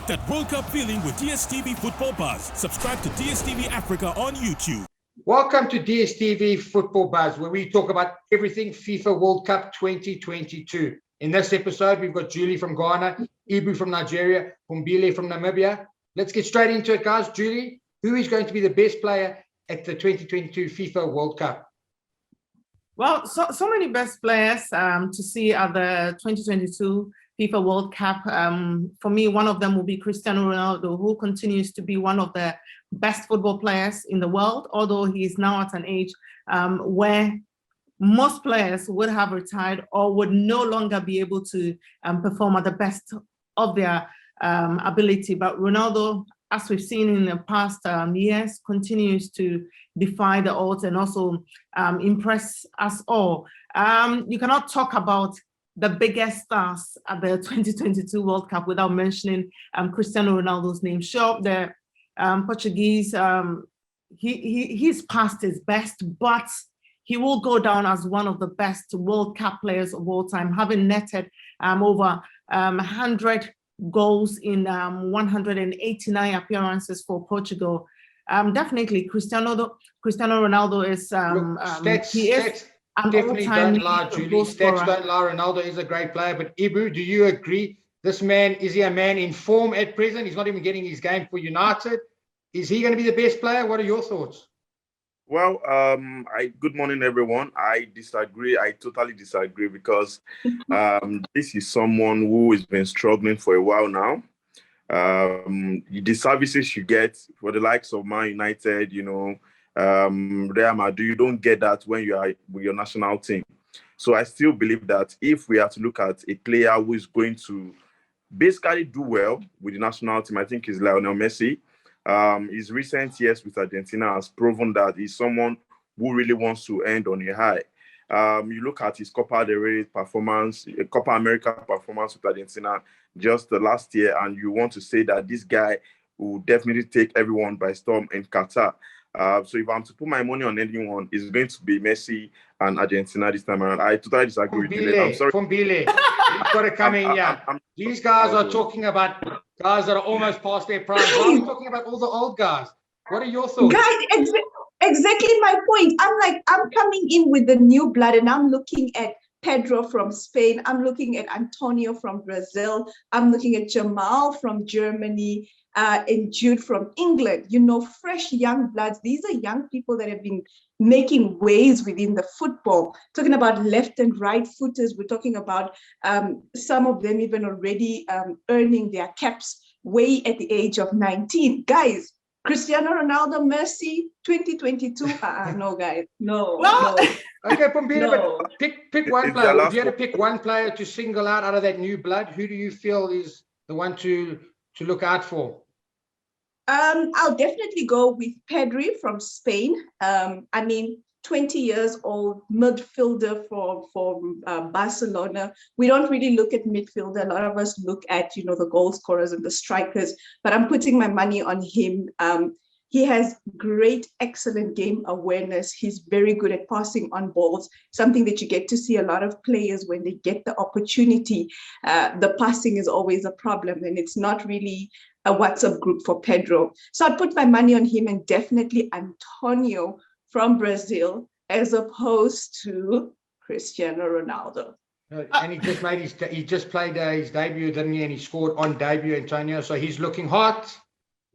Get that World Cup feeling with DStv Football Buzz. Subscribe to DStv Africa on YouTube. Welcome to DStv Football Buzz, where we talk about everything FIFA World Cup 2022. In this episode, we've got Julie from Ghana, Ibu from Nigeria, Pumbile from Namibia. Let's get straight into it, guys. Julie, who is going to be the best player at the 2022 FIFA World Cup? Well, so many best players to see at the 2022 FIFA World Cup. For me, one of them will be Cristiano Ronaldo, who continues to be one of the best football players in the world, although he is now at an age where most players would have retired or would no longer be able to perform at the best of their ability. But Ronaldo, as we've seen in the past years, continues to defy the odds and also impress us all. You cannot talk about the biggest stars at the 2022 World Cup without mentioning Cristiano Ronaldo's name. Sure, the Portuguese, he's past his best, but he will go down as one of the best World Cup players of all time, having netted over 100 goals in 189 appearances for Portugal. Definitely, Cristiano Ronaldo is Definitely don't lie, Julie. Stats don't lie. Ronaldo is a great player. But Ibu, do you agree? This man, is he a man in form at present? He's not even getting his game for United. Is he going to be the best player? What are your thoughts? Well, good morning, everyone. I disagree. I totally disagree because this is someone who has been struggling for a while now. The services you get for the likes of Man United, Real Madrid, you don't get that when you are with your national team. So I still believe that if we are to look at a player who is going to basically do well with the national team, I think is Lionel Messi. His recent years with Argentina has proven that he's someone who really wants to end on a high. You look at his Copa del Rey performance, Copa America performance with Argentina just the last year, and you want to say that this guy will definitely take everyone by storm in Qatar. So if I'm to put my money on anyone, it's going to be Messi and Argentina this time around. I totally disagree with you. I'm sorry. You've got to come in here. These guys are talking about guys that are almost past their prime. Why are we talking about all the old guys? What are your thoughts? Guys, exactly my point. I'm coming in with the new blood and I'm looking at Pedro from Spain. I'm looking at Antonio from Brazil. I'm looking at Jamal from Germany. And Jude from England, fresh young bloods. These are young people that have been making waves within the football. Talking about left and right footers, we're talking about some of them even already earning their caps way at the age of 19. Guys, Cristiano Ronaldo, Messi, 2022. No, guys, no. Okay, Pompino, but pick one player. If you had to pick one player to single out of that new blood, who do you feel is the one to look out for? I'll definitely go with Pedri from Spain. 20 years old midfielder for Barcelona. We don't really look at midfielder. A lot of us look at, the goal scorers and the strikers, but I'm putting my money on him. He has great, excellent game awareness. He's very good at passing on balls, something that you get to see a lot of players when they get the opportunity. The passing is always a problem, and it's not really a WhatsApp group for Pedro. So I'd put my money on him and definitely Antonio from Brazil, as opposed to Cristiano Ronaldo. And he just played his debut, didn't he? And he scored on debut, Antonio. So he's looking hot.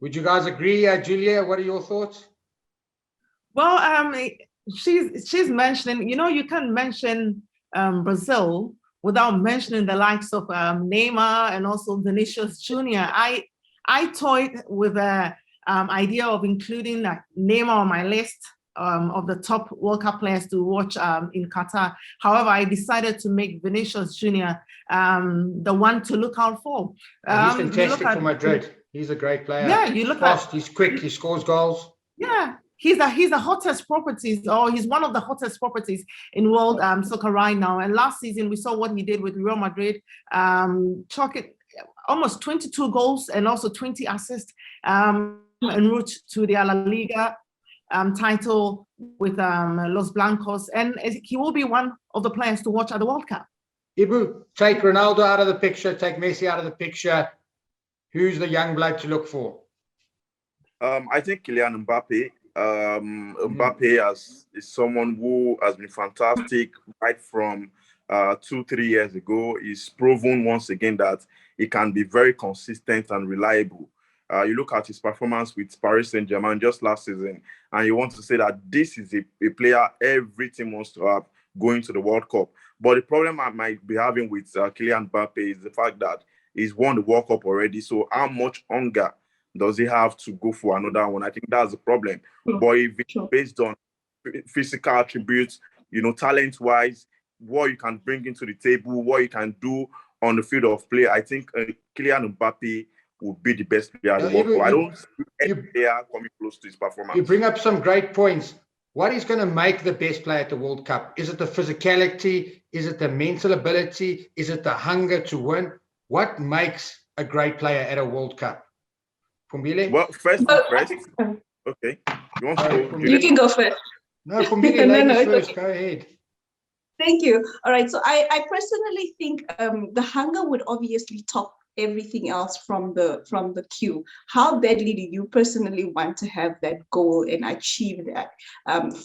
Would you guys agree, Julia? What are your thoughts? Well, she's mentioning, you can't mention Brazil without mentioning the likes of Neymar and also Vinicius Jr. I toyed with the idea of including Neymar on my list of the top World Cup players to watch in Qatar. However, I decided to make Vinicius Jr. The one to look out for. He's fantastic for Madrid. He's a great player. Yeah, you look fast, he's quick, he scores goals. Yeah, he's the hottest properties, or he's one of the hottest properties in world soccer right now. And last season, we saw what he did with Real Madrid, almost 22 goals and also 20 assists en route to the La Liga title with Los Blancos. And he will be one of the players to watch at the World Cup. Ibu, take Ronaldo out of the picture, take Messi out of the picture. Who's the young bloke to look for? I think Kylian Mbappe. Mbappe is someone who has been fantastic right from 2-3 years ago. He's proven once again that he can be very consistent and reliable. You look at his performance with Paris Saint-Germain just last season, and you want to say that this is a player every team wants to have going to the World Cup. But the problem I might be having with Kylian Mbappe is the fact that he's won the World Cup already. So how much hunger does he have to go for another one? I think that's the problem. But if it's based on physical attributes, talent-wise, what you can bring into the table, what you can do on the field of play, I think Kylian Mbappe would be the best player at the World Cup. I don't see any player coming close to his performance. You bring up some great points. What is going to make the best player at the World Cup? Is it the physicality? Is it the mental ability? Is it the hunger to win? What makes a great player at a World Cup? Pumbile? Well, first. Okay. You can go first. No, Pumbile, ladies first. Okay. Go ahead. Thank you. All right. So I personally think the hunger would obviously top everything else from the queue. How badly do you personally want to have that goal and achieve that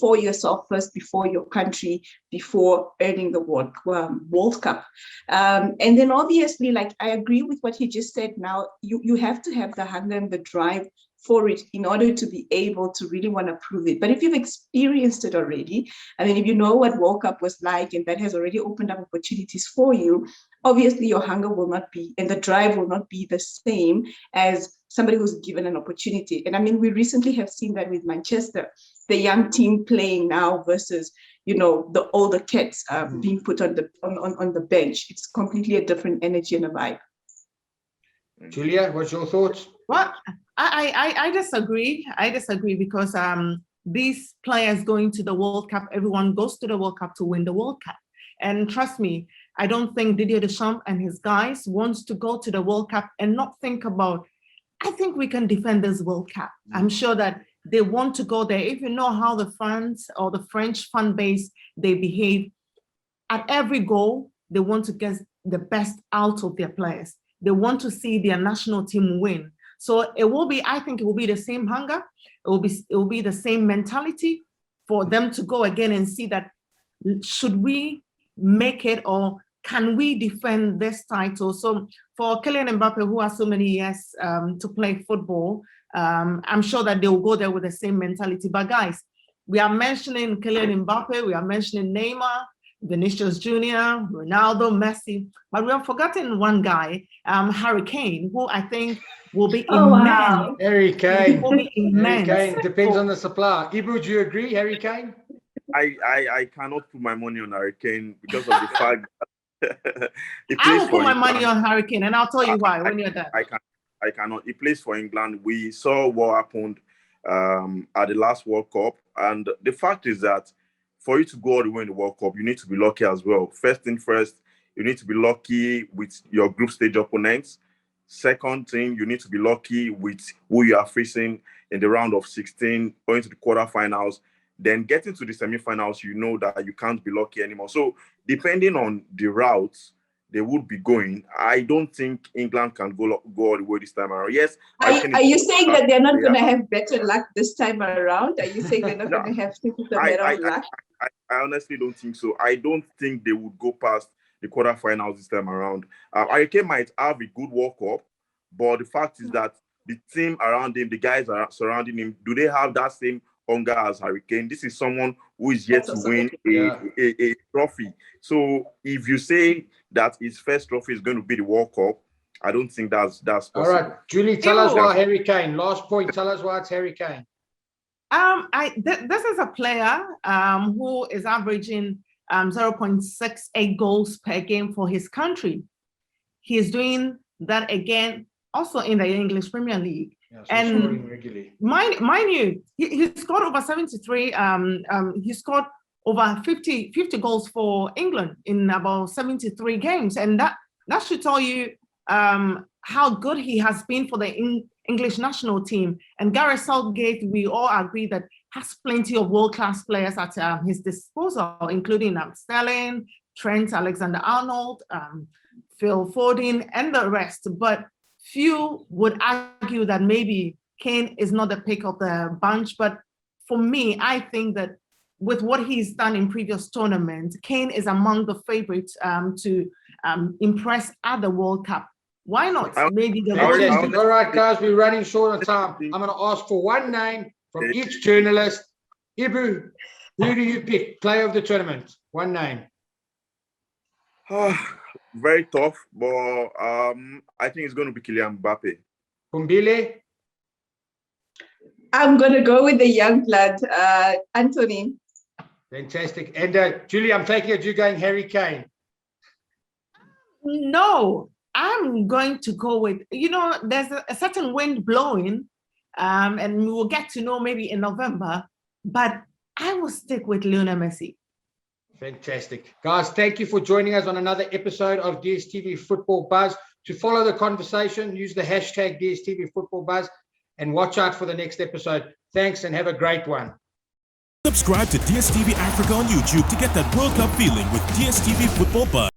for yourself first, before your country, before earning the World Cup? And then obviously, like, I agree with what he just said. Now you have to have the hunger and the drive for it in order to be able to really want to prove it. But if you've experienced it already, and then if you know what World Cup was like, and that has already opened up opportunities for you, obviously your hunger will not be, and the drive will not be the same as somebody who's given an opportunity. And I mean, we recently have seen that with Manchester, the young team playing now versus, the older cats being put on the bench. It's completely a different energy and a vibe. Julia, what's your thoughts? Well, I disagree. I disagree because these players going to the World Cup, everyone goes to the World Cup to win the World Cup. And trust me, I don't think Didier Deschamps and his guys wants to go to the World Cup and not think about, I think we can defend this World Cup. I'm sure that they want to go there. If you know how the fans or the French fan base, they behave, at every goal, they want to get the best out of their players. They want to see their national team win. So I think it will be the same hunger. It will be the same mentality for them to go again and see that, should we make it, or can we defend this title? So for Kylian Mbappe, who has so many years to play football, I'm sure that they will go there with the same mentality. But guys, we are mentioning Kylian Mbappe, we are mentioning Neymar, Vinicius Jr., Ronaldo, Messi, but we have forgotten one guy, Harry Kane, who I think will be immense. Wow. Harry Kane. Will be immense. Harry Kane depends on the supply. Ibu, do you agree, Harry Kane? I cannot put my money on Harry Kane because of the fact that I will put my money on Harry Kane, and I'll tell you why when you're done. I cannot. He plays for England. We saw what happened at the last World Cup, and the fact is that for you to go all the way in the World Cup, you need to be lucky as well. First thing first, you need to be lucky with your group stage opponents. Second thing, you need to be lucky with who you are facing in the round of 16, going to the quarterfinals. Then getting to the semifinals, you know that you can't be lucky anymore. So depending on the routes they would be going, I don't think England can go all the way this time around. Yes. Are you saying that they're not going to have better luck this time around? Are you saying they're not going to have better luck? I honestly don't think so. I don't think they would go past the quarterfinals this time around. Harry Kane might have a good World Cup, but the fact is that the team around him, the guys are surrounding him, do they have that same hunger as Harry Kane? This is someone who is yet to win a trophy. So if you say that his first trophy is going to be the World Cup, I don't think that's possible. All right, Julie, tell us why Harry Kane. Last point, tell us why it's Harry Kane. This is a player who is averaging 0.68 goals per game for his country. He is doing that again also in the English Premier League. Yeah, so and regularly. Mind you, he scored over 73, he scored over 50 goals for England in about 73 games. And that should tell you how good he has been for the English national team. And Gareth Southgate, we all agree that has plenty of world-class players at his disposal, including Sterling, Trent Alexander-Arnold, Phil Foden, and the rest. But few would argue that maybe Kane is not the pick of the bunch, but for me, I think that with what he's done in previous tournaments, Kane is among the favorites to impress at the World Cup. Why not? Maybe the Fantastic. All right, guys, we're running short on time. I'm going to ask for one name from each journalist. Ibu, who do you pick? Player of the tournament. One name. Very tough, but I think it's going to be Kylian Mbappe. Pumbile? I'm going to go with the young blood, Anthony. Fantastic. And Julie, I'm taking it you're going Harry Kane. No, I'm going to go with, there's a certain wind blowing, and we will get to know maybe in November, but I will stick with Lionel Messi. Fantastic. Guys, thank you for joining us on another episode of DStv Football Buzz. To follow the conversation, use the hashtag DStv Football Buzz and watch out for the next episode. Thanks and have a great one. Subscribe to DStv Africa on YouTube to get that World Cup feeling with DStv Football Buzz.